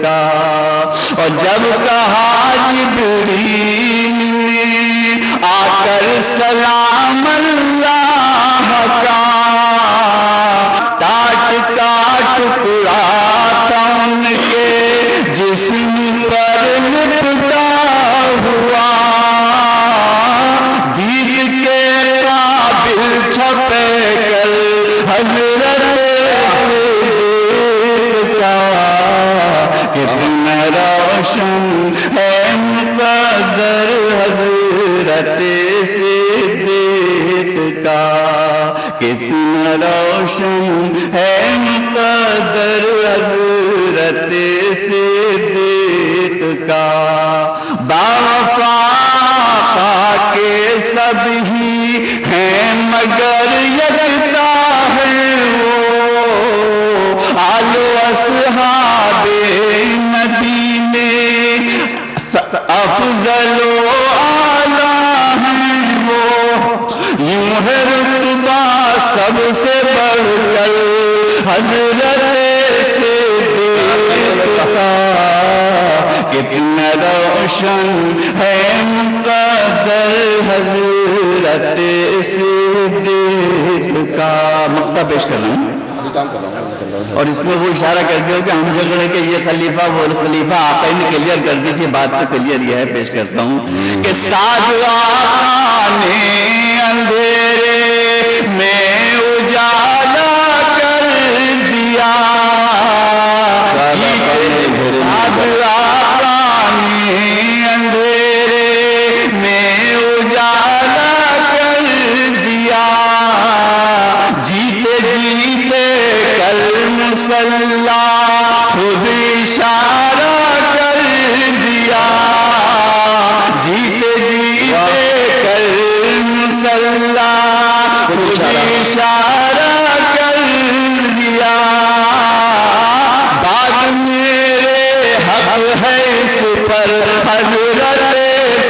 کا، اور جب کہا جبریل نے آ کر سلام اللہ کا، ٹاٹ کا ٹکڑا تھا ان کے جسم پر لپٹا ہوا، دید کے قابل تھا پیکر حضرت صدیق کا، کتنا روشن ہے مقدر حضرت صدیق کا، کتنا روشن ہے مقدر حضرت صدیق کا، باوفا کے سب ہی ہیں مگر یکتا ہے وہ، آل و اصحاب مدینے افضل و اعلیٰ ہیں وہ، یوں ہے رتبہ سب سے بڑھ کر حضرت صدیق کا، کتنا روشن ہے مقدر حضرت صدیق کا۔ مقطع پیش کر رہا ہوں اور اس میں وہ اشارہ کرتے ہو کہ ہم جھگڑے کہ یہ خلیفہ وہ خلیفہ، آقا نے کلیئر کر دی تھی بات، تو کلیئر یہ ہے پیش کرتا ہوں کہ ساتھ آقا نے اندھیرے میں اجالا کر دیا، ساتھ آقا نے اندھیرے میں اجالا کر دیا، جیتے جیتے کل مصلا خود اشارہ کر دیا، جیتے جیتے کل مصلا خود اشارہ کر دیا، بات میرے حق ہے اس پر حضرت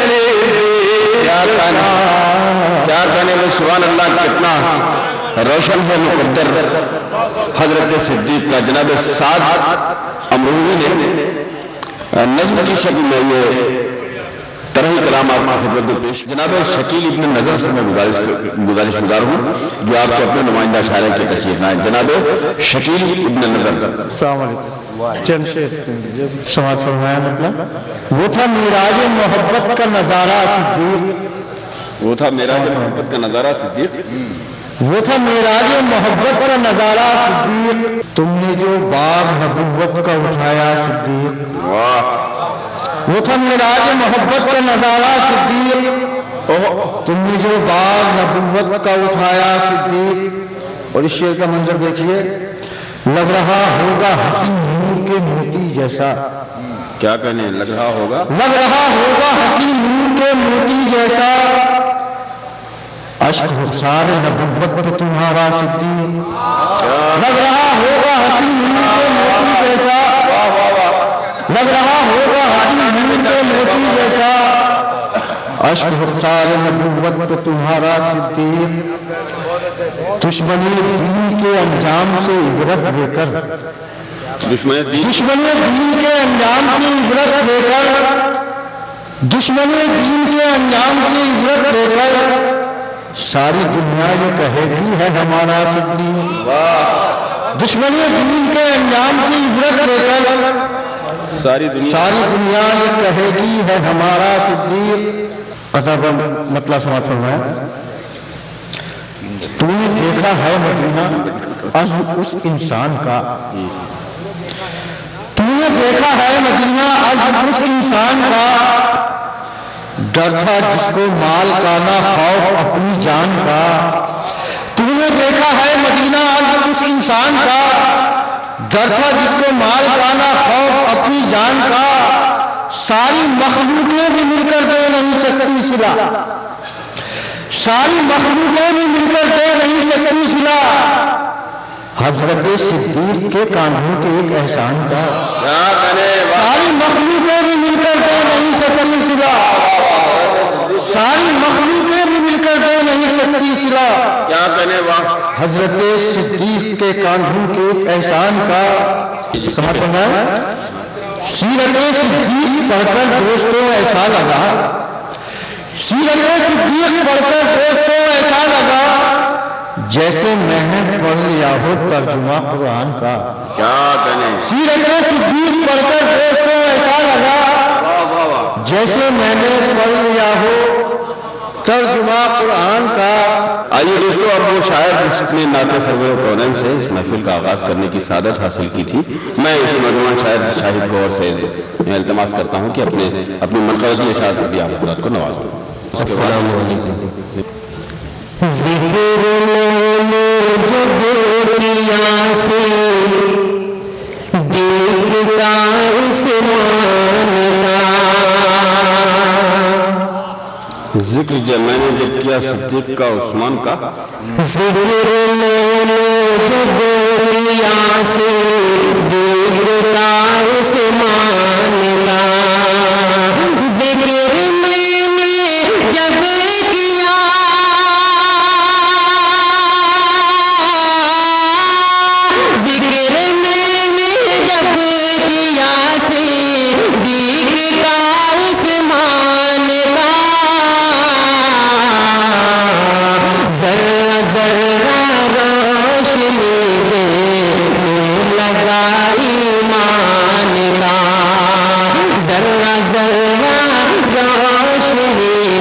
صدیق کا، کیا کہنے میں سبحان اللہ، کتنا روشن ہے مقدر حضرت صدیق کا۔ جناب سعد امروی نے نظم کی شکل میں یہ طرح کلام آپ کی خدمت میں پیش، جناب شکیل ابن نظر سے میں گزارش گزار ہوں جو آپ کے اپنے نمائندہ شاعر کی تشریف لائیں۔ جناب شکیل ابن نظر۔ السلام علیکم، چند شعر سماعت فرمایا۔ مطلب وہ تھا معراج محبت کا نظارہ صدیق، وہ تھا معراج محبت کا نظارہ صدیق، وہ تھا معراج محبت کا نظارہ صدیق، تم نے جو باغ نبوت کا اٹھایا صدیق، وہ تھا معراج محبت کا نظارہ صدیق، تم نے جو باغ نبوت کا اٹھایا صدیق۔ اور اس شعر کا منظر دیکھیے، لگ رہا ہوگا حسین نور کے موتی جیسا، کیا کہنے لگ رہا ہوگا، لگ رہا ہوگا حسین نور کے موتی جیسا، عشق رخسار نبوت پہ تمہارا صدیق، لگ رہا ہوگا حسین نور کے موتی جیسا، لگ رہا ہوگا حسین نور کے موتی جیسا، عشق رخسار نبوت پہ تمہارا صدیق، دشمنی دین کے انجام سے عبرت لے کر، دشمنی دین کے انجام سے عبرت لے کر، دشمنی دین کے انجام سے عبرت لے کر، ساری دنیا یہ کہے گی ہے ہمارا صدیق، دشمنی دین کے انجام سے عبرت لے کر، ساری دنیا یہ کہے گی ہے ہمارا صدیق۔ قطب مطلب سماعت فرمایا، تو نے دیکھا ہے مدینہ عزم اس انسان کا، تو نے دیکھا ہے مدینہ عزم اس انسان کا، ڈر تھا جس کو مال کا نہ خوف اپنی جان کا، تو نے دیکھا ہے مدینہ عزم اس انسان کا، ڈر تھا جس کو مال کا نہ خوف اپنی جان کا، ساری مخلوقیں بھی مل کر دے نہیں سکتی صلہ، ساری مخلوقیں بھی مل کر دے نہیں سکتی صلہ، حضرت صدیق کے کاندھوں کے ایک احسان کا، ساری مخلوقیں بھی مل کر دے نہیں سکتی صلہ، ساری مخلوقیں بھی مل کر دے نہیں سکتی صلہ، کیا کہنے واہ، حضرت صدیق کے کاندھوں کے ایک احسان کا۔ سمجھ میں سیرت صدیق پڑھ کر دوستوں ایسا لگا، سیرت صدیق پڑھ کر دوستوں ایسا لگا جیسے میں نے پڑھ لیا ہو ترجمہ قرآن کا. کیا کہنے. سیرت صدیق پڑھ کر دوستوں ایسا لگا جیسے میں نے پڑھ لیا ہو ترجمہ قرآن کا. آئیے دوستو، اب وہ شاعر جس نے نعت سرور کونین سے اس محفل کا آغاز کرنے کی سعادت حاصل کی تھی، میں اس نوجوان شاعر شاہد گوہر سے التماس کرتا ہوں کہ اپنی منقردی اشعار سے بھی آپ حضرات کو نواز دیں. السلام علیکم. ذکر میں جب کیا سے دیکھتا عثمان کا، ذکر جب میں نے جب کیا صدیق کا عثمان کا، ذکر میں جب کیا سے دیکھتا عثمان کا، ذکر میں جب کیا، ذکر میں جب کیا سے دیکھتا عثمان کا، ذرا ذرا روشنی دینے لگا ایمان کا، ذرا ذرا روشنی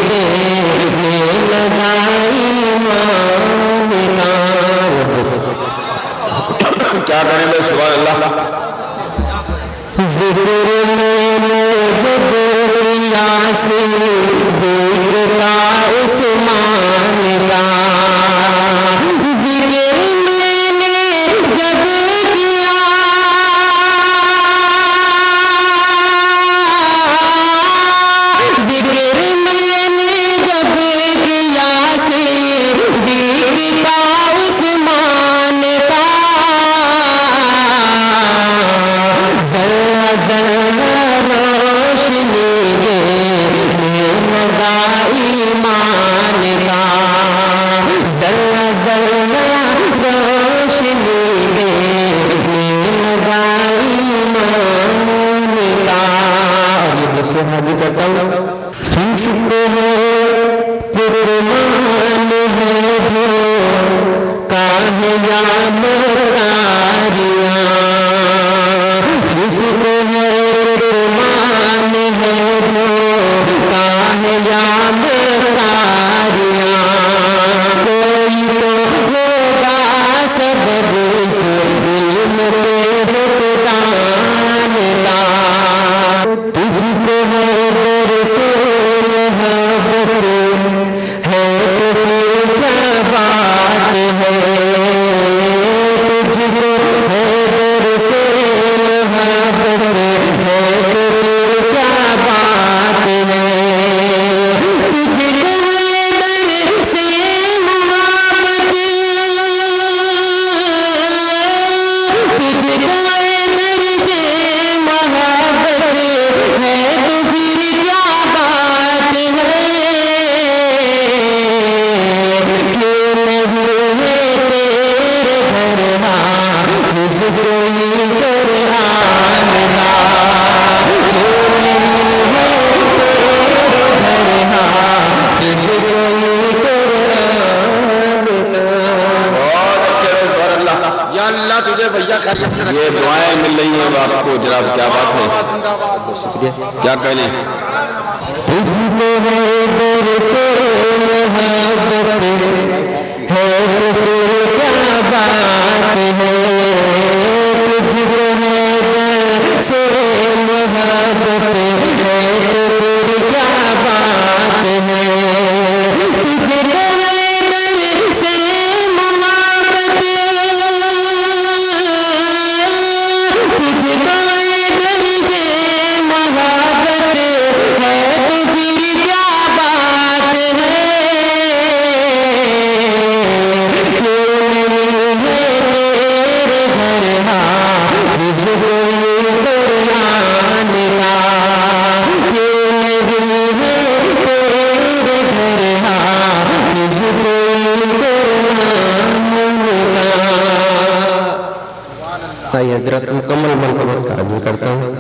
دینے لگا ایمان کا. کیا کریں بے سبحان اللہ. ذکر میں جب کیا سے دیکھتا عثمان کا، ذکر میں جب کیا، ذکر میں جب کیا سے دیکھتا عثمان کا، ذرا ذرا روشنی دینے لگا ایمان کا، ذرا ذرا روشنی دینے لگا ایمان کا. اور یہ دوسرے حاضر کرتا ہوں. حسب ہے پرمان ہے وہ کامیاب کاریاں، حسب ہے پرمان ہے وہ کامیاب کاریاں، کوئی تو ہوگا سبب سے علم کے فقدان کا، تجھ کو ہے در سے محبت ہے تو پھر کیا بات ہے، تجھ کو ہے در سے محبت ہے تو پھر کیا بات ہے، تجھ کو ہے در سے محبت، تجھ کو ہے در سے محبت ہے تو پھر کیا بات ہے، کیوں نہیں ہے تیرے گھر حافظ کوئی قرآن کا، کیوں نہیں ہے تیرے گھر حافظ کوئی قرآن کا. بہت اچھے سبحان اللہ. یا اللہ تجھے بھیا خیریت سے رکھے. یہ دعائیں مل رہی ہیں آپ کو جناب، کیا بات ہے. کیا کہنے. تجھ کو ہے در سے محبت ہے تو پھر کیا بات ہے، تجھ کو ہے در سے محبت ہے تو پھر کیا بات ہے، تجھ کو ہے در سے محبت، تجھ کو ہے در سے محبت ہے تو پھر کیا بات ہے، کیوں نہیں ہے تیرے گھر حافظ کوئی قرآن کا، کیوں نہیں ہے تیرے گھر حافظ کوئی قرآن کا. آئیے حضرت مکمل منقبت کا عرض کرتا ہوں.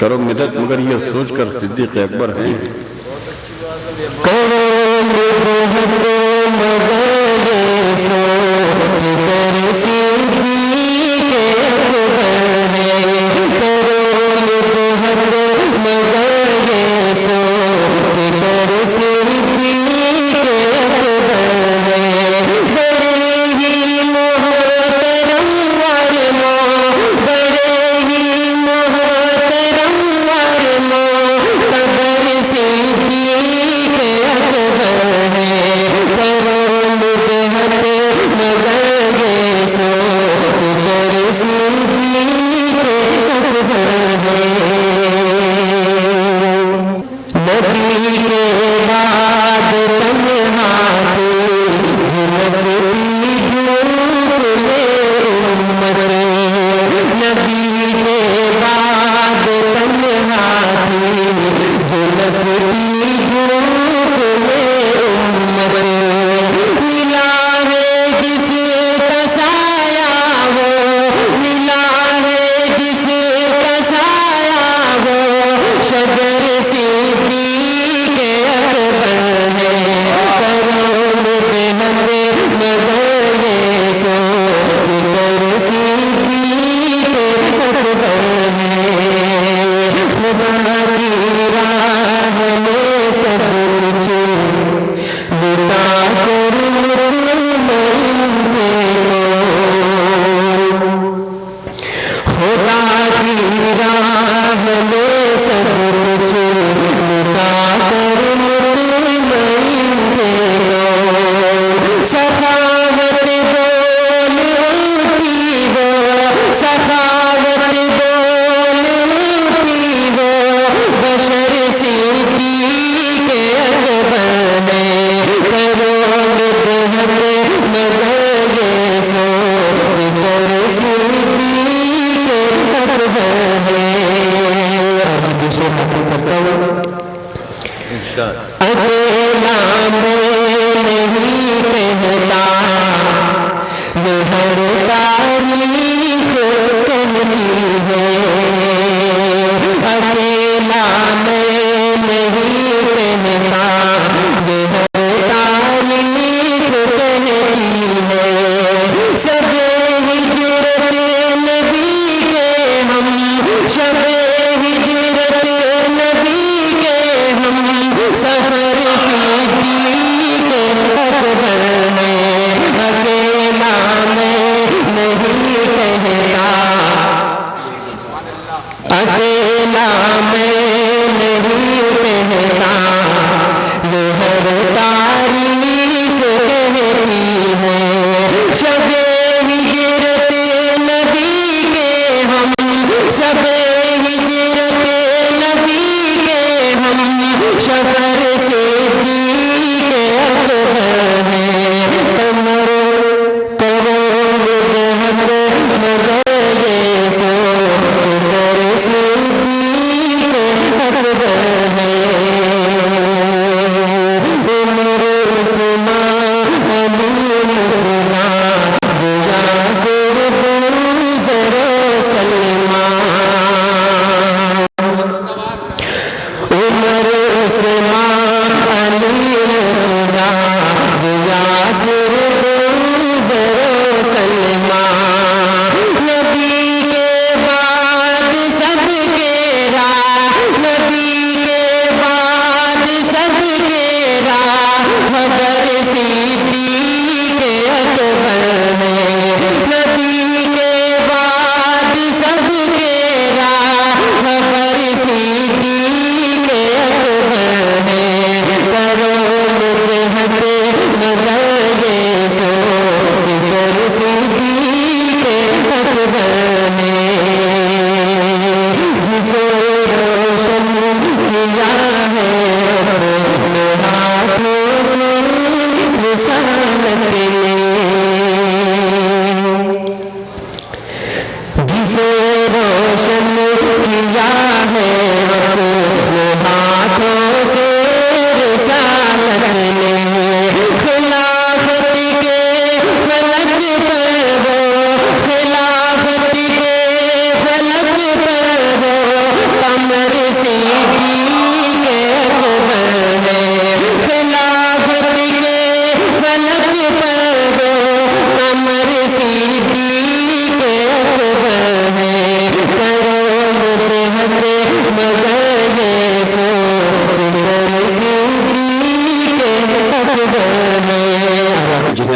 کرو مدد مگر یہ سوچ کر صدیق اکبر ہیں جسے روشن کیا ہے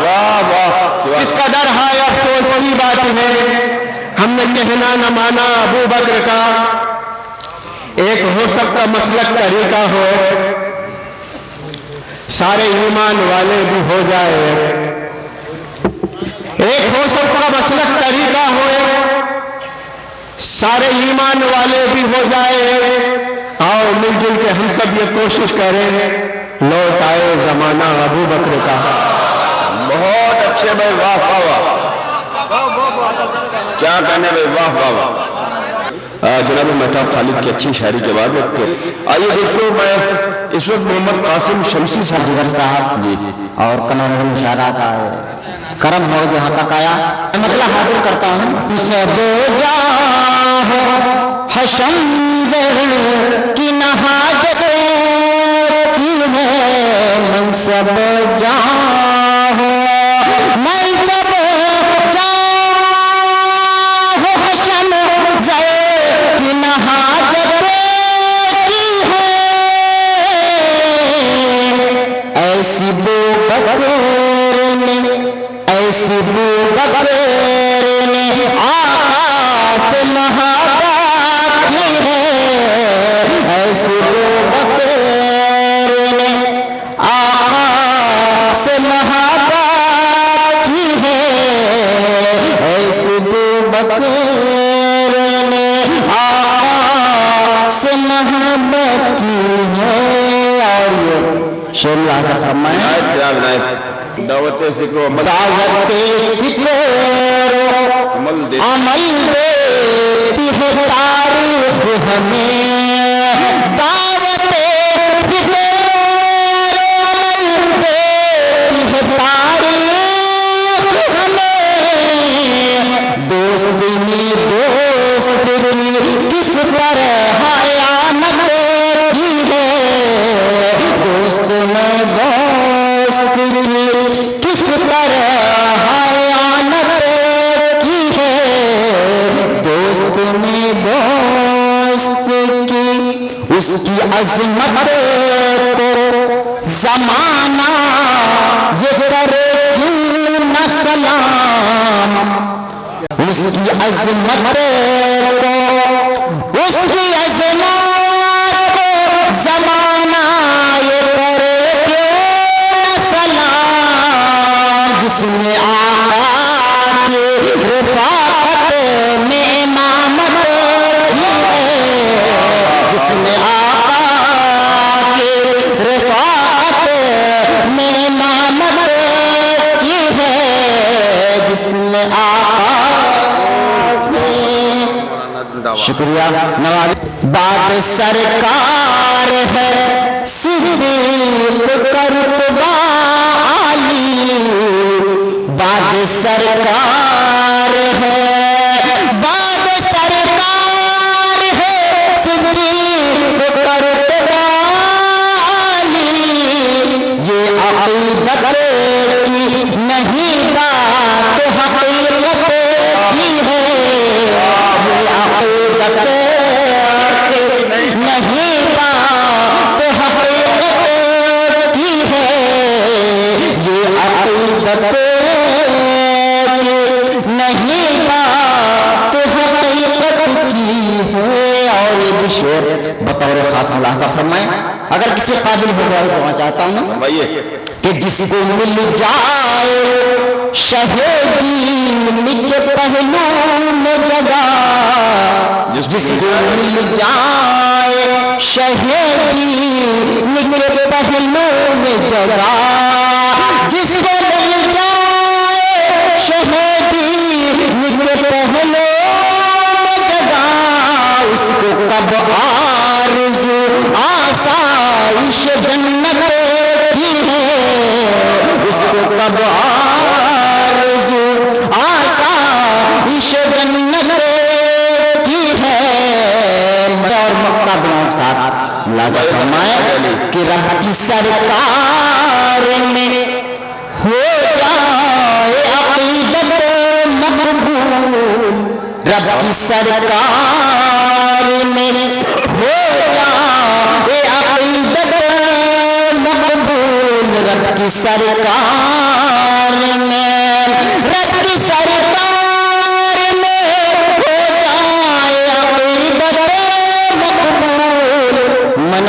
واہ واہ اس قدر ہے افسوس کی بات ہے ہم نے کہنا نہ مانا ابو بکر کا ایک ہو سکتا مسلک طریقہ ہو سارے ایمان والے بھی ہو جائے ایک ہو سکتا مسلک طریقہ ہو سارے ایمان والے بھی ہو جائے آؤ مل جل کے ہم سب یہ کوشش کریں لوٹ آئے زمانہ ابو بکر کا بہت اچھے بھائی واہ واہ واہ کیا کہنے بھائی واہ واہ واہ جناب مہتاب خالد کی اچھی شاعری کے بعد آئیے دوستو میں اس وقت محمد قاسم شمسی صاحب جگر صاحب جی اور کنور مشاعرہ کا کرم ہو جہاں تک آیا میں مطلب حاضر کرتا ہوں سب جاہ حشم زر کی نہاجت کی ہے منصب جاہ میں سب جاہ حشم زر کی نہاجت کی ہے ایسی بو بکر ایسی بو بکر نے آقا سے محبت کی ہے ایسی بو بکر نے آقا سے محبت کی ہے ایسی بو بکر نے آقا سے محبت کی ہے اور یہ شعر اللہ فرمائے دعوت فکر و عمل دعوت فکر عمل دے عمل دیتی ہے تاریخ ہمیں دعوت فکر عمل دیتی ہے تاریخ ہمیں دوست ہی دوست کی کس طرح حیانت کی ہے دوست میں دوست کی کس طرح حیانت کی ہے دوست میں دوست کی اس کی عظمت کو زمانہ یہ کرے کیوں نہ سلام اس کی عظمت کو اس کی عظمت کو زمانہ یہ کرے کیوں نہ سلام جس نے آقا کی رفاقت میں امامت کی ہے جس نے آقا کی رفاقت میں امامت کی ہے جس نے آقا شکریہ نواز بات سرکار ہے صدیق کا رتبہ عالی بات سرکار ہے بات سرکار ہے صدیق کا رتبہ عالی یہ عقیدت کی نہیں بات حقیقت کی ہے یہ عقیدت کی نہیں بات حقیقت کی ہے یہ عقیدت کی نہیں بات حقیقت کی ہے اور یہ بھی شعر بطور خاص ملاحظہ فرمائیں اگر کسی قابل ہو گیا تو میں چاہتا ہوں کہ جس کو مل جائے شہیدی کے پہلو میں جگہ جس کو مل جائے شہیدی کے پہلو میں جگہ جس کو مل جائے شہیدی کے پہلو میں جگہ اس کو کب آرزو آسائش جنت کی ہے اس کو کب آرزو آسائش جنت کی ہے اور مکہ دعاؤں کے ساتھ ملاحظہ فرمائے کہ رب کی سرکار میں ہو جائے عقیدت مقبول رب کی سرکار میں ہو جائے عقیدت مقبول رب کی سرکار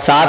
7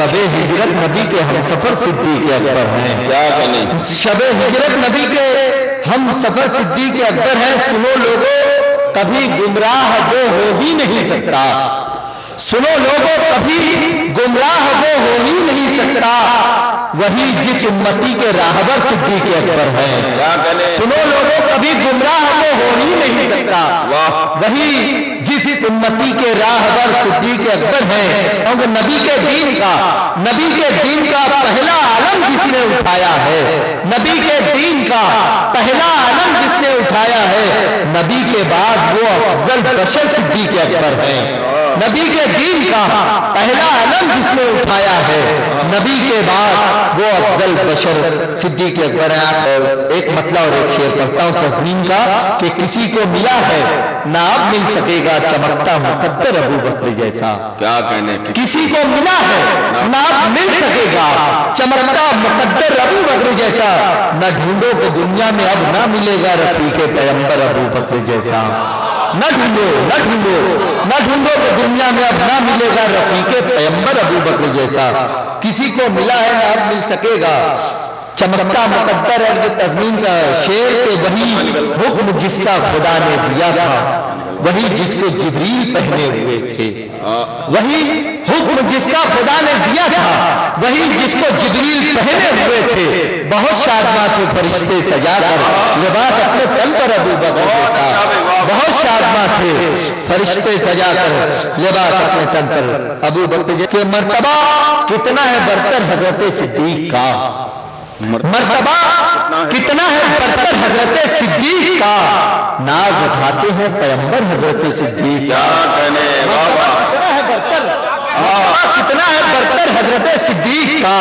شب ہجرت نبی کے ہم سفر صدیق اکبر ہیں. کیا کہنے شب ہجرت نبی کے ہم سفر صدیق اکبر ہیں. سنو لوگوں کبھی گمراہ وہ ہو ہی نہیں سکتا. سنو لوگوں کبھی گمراہ وہ ہو ہی نہیں سکتا. وہی جس امتی کے راہبر صدیق اکبر ہیں. کیا کہنے سنو لوگوں کبھی گمراہ وہ ہو ہی نہیں سکتا. وہی جس امتی کے راہبر صدیق اکبر ہیں. کیونکہ نبی کے دین کا پہلا علم جس نے اٹھایا ہے, نبی کے دین کا پہلا علم جس نے اٹھایا ہے, نبی کے بعد وہ افضل بشر صدیق اکبر ہیں. نبی کے دین کا پہلا علم جس نے اٹھایا ہے, نبی کے بعد وہ افضل بشر صدیق اکبر ہیں. ایک مطلب اور ایک شعر پڑھتا ہوں تضمین کا کہ کسی کو ملا ہے نہ اب مل سکے گا چمکتا مقدر ابو بکر جیسا. کیا کہنے کسی کو ملا ہے نہ اب مل سکے گا چمکتا مقدر ابو بکر جیسا. نہ ڈھونڈو کہ دنیا میں اب نہ ملے گا رفیق پیغمبر ابو بکر جیسا. نہ ڈھونڈو کہ دنیا میں اب نہ ملے گا رفیق پیغمبر ابو بکر جیسا. کسی کو ملا ہے نہ اب مل سکے گا چمکتا مقدر. اور جو تضمین کا شعر کہ وہی حکم جس کا خدا نے دیا تھا, وہی جس کو جبریل پہنے ہوئے تھے. وہی حکم جس کا خدا نے دیا تھا, وہی جس کو جبریل پہنے ہوئے تھے. بہت شادماں تھے فرشتے سجا کر لباس اپنے تن پر ابو بکر جیسا. بہت شادماں تھے فرشتے سجا کر لباس اپنے تن پر ابو بکر جیسا. کہ مرتبہ کتنا ہے برتر حضرت صدیق کا, مرتبہ کتنا ہے برتر حضرت صدیق کا. ناز اٹھاتے ہیں پیغمبر حضرت صدیق. کیا کہنے کتنا ہے برتر حضرت صدیق کا,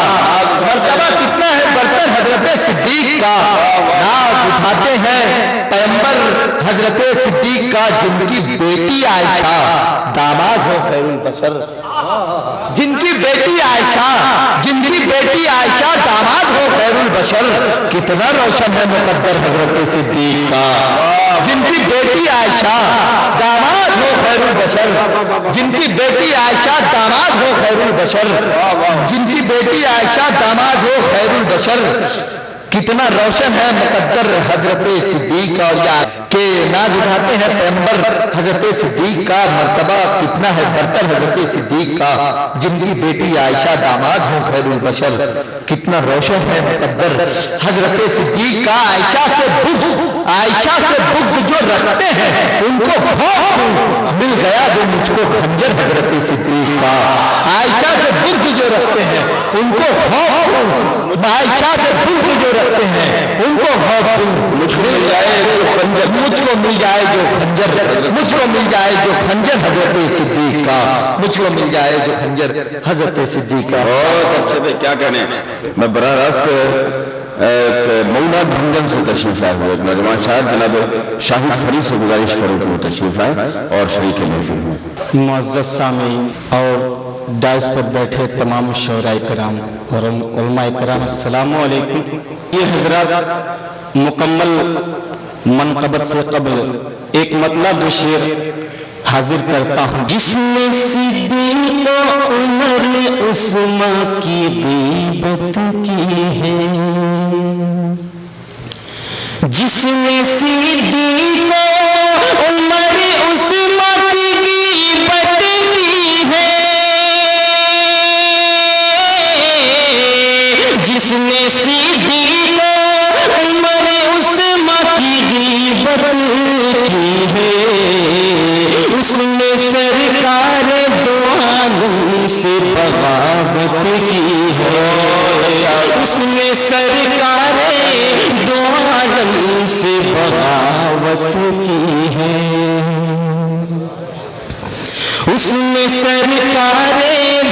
مرتبہ کتنا ہے برتر حضرت صدیق کا. ناز اٹھاتے ہیں پیغمبر حضرت صدیق کا, جن کی بیٹی عائشہ داماد ہو خیر البشر. جن کی بیٹی عائشہ داماد ہو خیر البشر. کتنا روشن ہے مقدر حضرت صدیق کا. جن کی بیٹی عائشہ داماد ہو خیر البشر. جن کی بیٹی عائشہ داماد ہو خیر البشر. جن کی بیٹی عائشہ داماد ہو خیر البشر. کتنا روشن ہے مقدر حضرت صدیق کا. اور یا کہ ناز اٹھاتے ہیں پیغمبر حضرت صدیق کا, مرتبہ کتنا ہے برتر حضرت صدیق کا, جن کی بیٹی عائشہ داماد ہوں خیر البشر. کتنا روشن ہے مقدر حضرت صدیق کا. عائشہ سے بغض جو رکھتے ہیں ان کو بھوک مل گیا جو مجھ کو خنجر حضرت صدیق کا. عائشہ سے بغض جو رکھتے ہیں ان کو بھوک, عائشہ سے بغض جو رکھتے ہیں ان کو بھوک مجھ کو مل جائے جو خنجر, مجھ کو مل جائے جو خنجر, مجھ کو مل جائے جو خنجر حضرت صدیق کا, مجھ کو مل جائے جو خنجر حضرت صدیق کا. بہت اچھے تھے. کیا کہنے میں براہ راست مولا بھنجن سے تشریف لائے ہوئے نوجوان شاعر جناب شاہد فرید سے گزارش کروں کہ وہ تشریف لائے اور شریک محفل ہوں. معزز سامعین اور ڈائس پر بیٹھے تمام شعراء کرام اور علماء کرام, السلام علیکم. یہ حضرات مکمل منقبت سے قبل ایک مطلب شعر حاضر کرتا ہوں. جس نے صدیق و عمر عثمان کی غیبت کی ہے, جس نے صدیق و عمر عثمان کی غیبت کی ہے, جس نے صدیق و عمر عثمان کی غیبت کی ہے, اس نے سرکار دو عالم سے بغاوت کی ہے. اس نے سرکار دو عالم سے بغاوت کی ہے. اس نے سرکار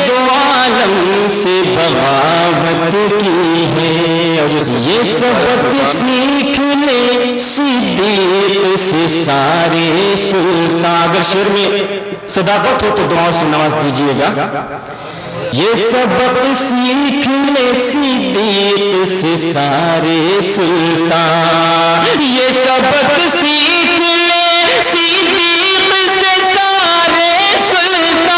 دو عالم سے بغاوت کی ہے. اور یہ سبق سیکھ لے صدیق سے سارے سلطان. اگر شعر میں صداقت ہو تو دعاؤں سے نواز دیجئے گا. یہ سبق سیکھ لے صدیق سے سارے سلطان. یہ سبق سیکھ لے صدیق سے سارے سلطان.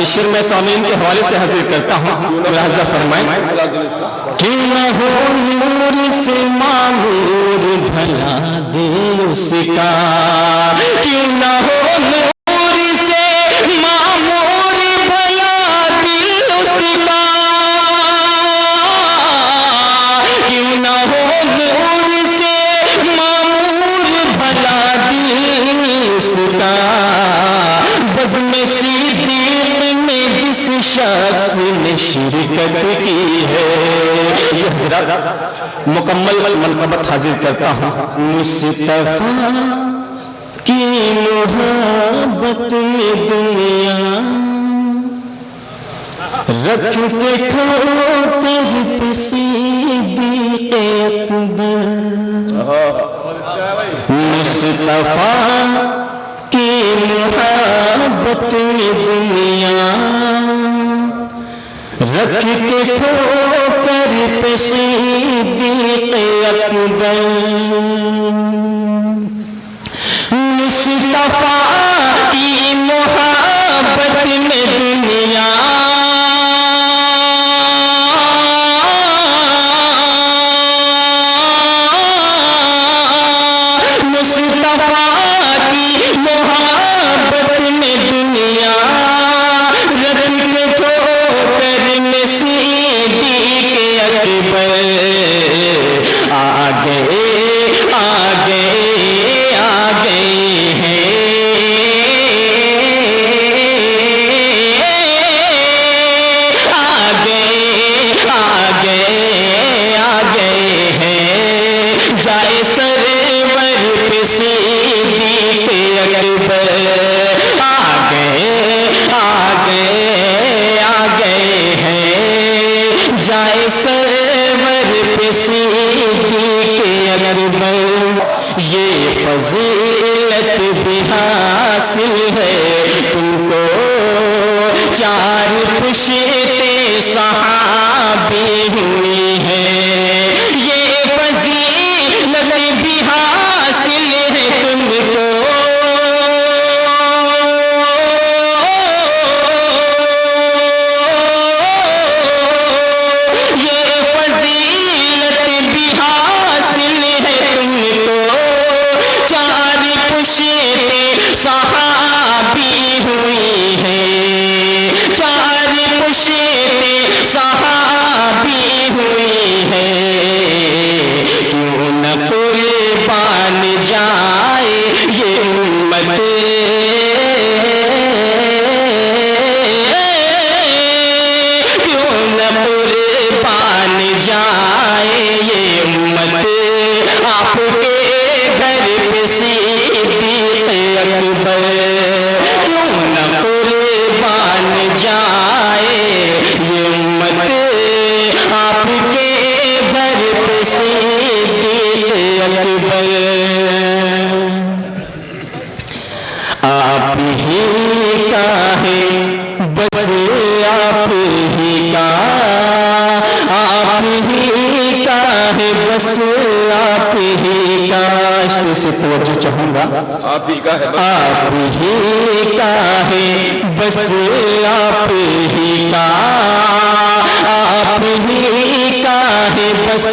شعر میں سامعین کے حوالے سے حاضر کرتا ہوں، ملاحظہ فرمائیں۔ کیوں نہ ہو نور سے معمور بھلا دل اس کا، کیوں نہ ہو نور سے معمور بھلا دل اس کا، کیوں نہ ہو نور سے معمور بھلا دل اس کا، بزم صدیق میں جس شخص نے شرکت کی ہے۔ یہ حضرات مکمل منقبت حاضر کرتا ہوں۔ مصطفیٰ کی محبت میں دنیا رکھ کے ٹھوکر پہ صدیق اکبر، مصطفیٰ کی محبت میں دنیا رکھ کے ٹھوکر پہ صدیق اکبر، مصطفیٰ کی محبت میں دنیا فضیلت بھی حاصل ہے تم کو، چار پشتے صحابی ہوئی ہے، یہ فضیلت بھی حاصل ہے تم کو، یہ فضیلت بھی حاصل ہے تم کو، چار پشتے صحابی ہوئی ہے، چار پشتے صحابی ہوئی ہے، کیوں نہ قربان جائے یہ امت، کیوں نہ قربان جائے یہ امت، آپ کے گھر پہ صدیق اکبر، کیوں نہ قربان جائے یہ امت، آپ کے گھر پہ صدیق اکبر، آپ ہی کا ہے بس آپ ہی کا، آپ ہی کا ہے بس آپ ہی کا، اس سے توجہ چاہوں گا، آپ ہی کا ہے آپ ہی کا ہے بس آپ ہی کا، آپ ہی کا ہے بس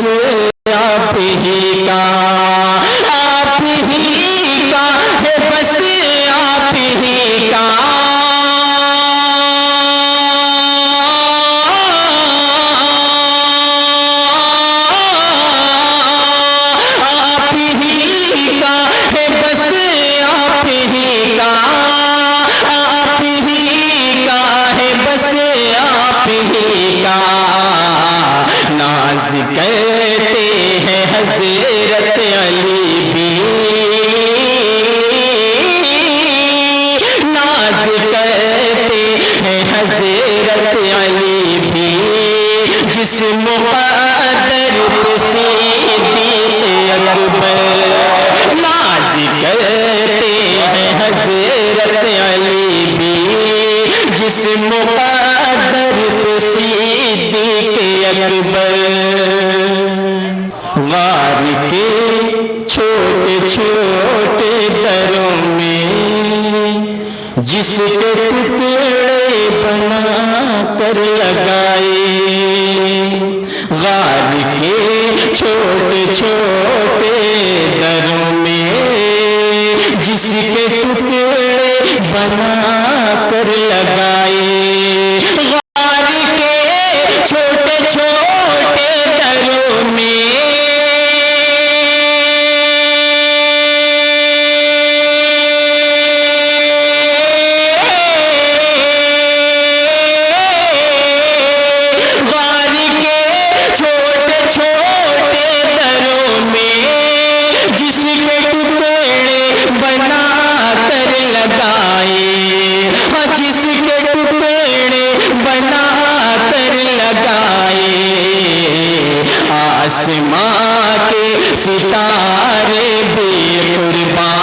آپ ہی کا، آپ ہی کا ہے بس آپ ہی کا، آپ ہی کا ہے بس آپ ہی کا، آپ ہی کا ہے بس آپ ہی کا، ناز کرتے ہیں حضرت علی بھی، ناز کرتے ہیں حضرت علی بھی، جس مقدر پہ صدیق اکبر، ناز کرتے ہیں حضرت علی بھی، جس مقدر پہ صدیق اکبر، غار کے چھوٹے چھوٹے دروں میں جس کے ٹکڑے بنا کر لگائے غار کے چھوٹے چھوٹے دروں میں جس کے ٹکڑے بنا کر لگائے غار کے چھوٹے چھوٹے دروں میں آسماں کے ستارے بے قربان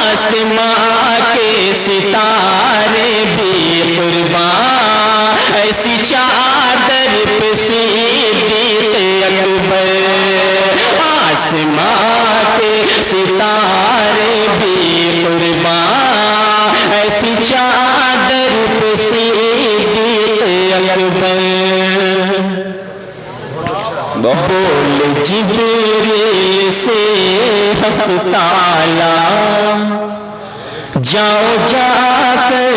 آسماں کے ستارے بے قربان ایسی چادر پہ صدیق اکبر آسماں کے ستارے بے قربان ایسی چادر پہ بول جبریل سے حق تعالیٰ جاؤ جا کر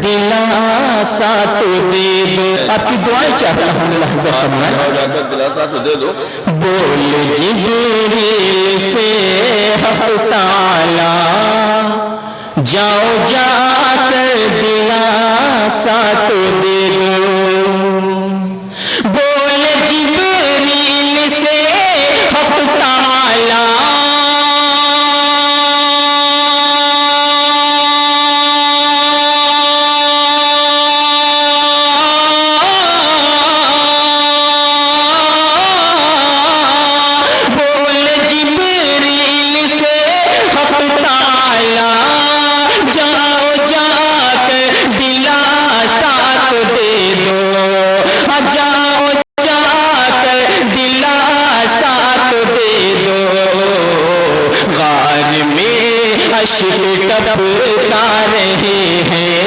دلاسا تو دے دو آپ کی دعائیں چاہتا ہوں لحظہ فرمائیں جا کر دلاسا تو دے دو بول جبریل سے حق تعالیٰ جاؤ جا کر دلاسا تو دے دو بول جبریل سے حق تعالیٰ بول جبریل سے حق تعالیٰ جاؤ جا کر دلاسا تو دے دو جاؤ جا کر دلاسا تو دے دو غار میں اشک ٹپکا رہے ہیں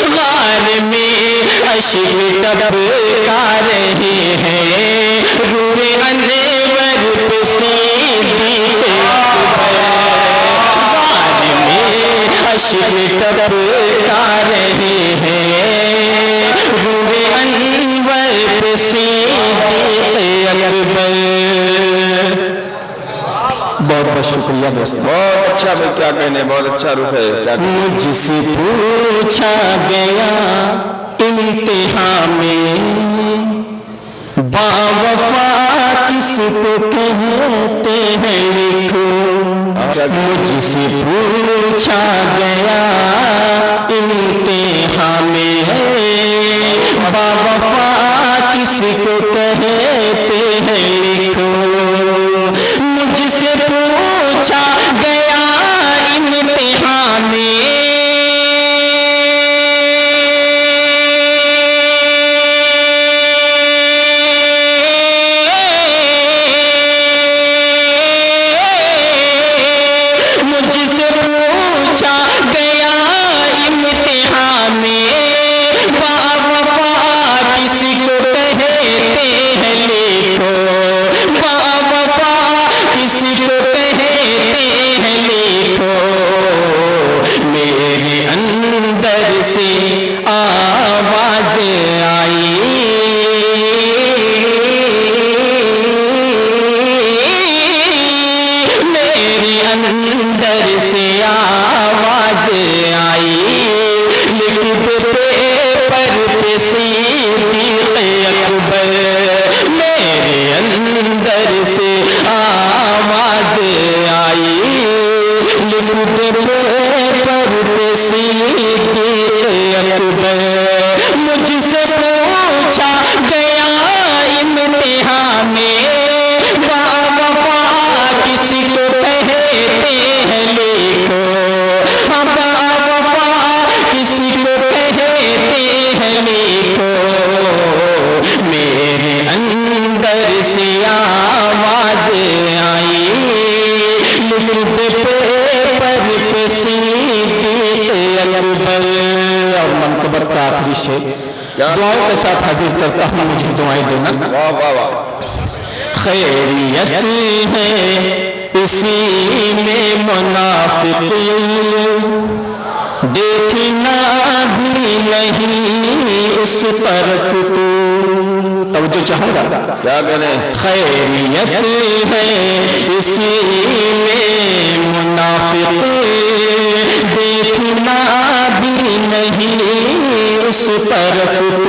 غار میں اشک ٹپکا رہے ہیں روح انور پہ صدیق غار میں اشک ٹپکا رہے ہیں روح انور پہ صدیق اکبر بہت بہت شکریہ دوستو بہت اچھا بھائی کیا کہنے بہت اچھا رخ ہے کیا کہنے مجھ سے پوچھا گیا امتحان میں باوفا کس کو کہتے ہیں لکھو مجھ سے پوچھا گیا امتحان میں باوفا کس کو کہتے ہیں لکھو مجھ سے پوچھا گیا امتحان میں مجھ سے پوچھا گیا امتحان میں باوفا کس کو کہتے ہیں دعاؤں کے ساتھ حاضر کرتا ہوں، مجھے دعائیں دینا۔ واہ واہ واہ، خیریت ہے اسی میں منافق دیکھنا بھی نہیں اس پر فتور۔ توجہ چاہوں گا، کیا کہنے؟ خیریت ہے اسی میں منافق دیکھنا بھی نہیں اس پر فتور۔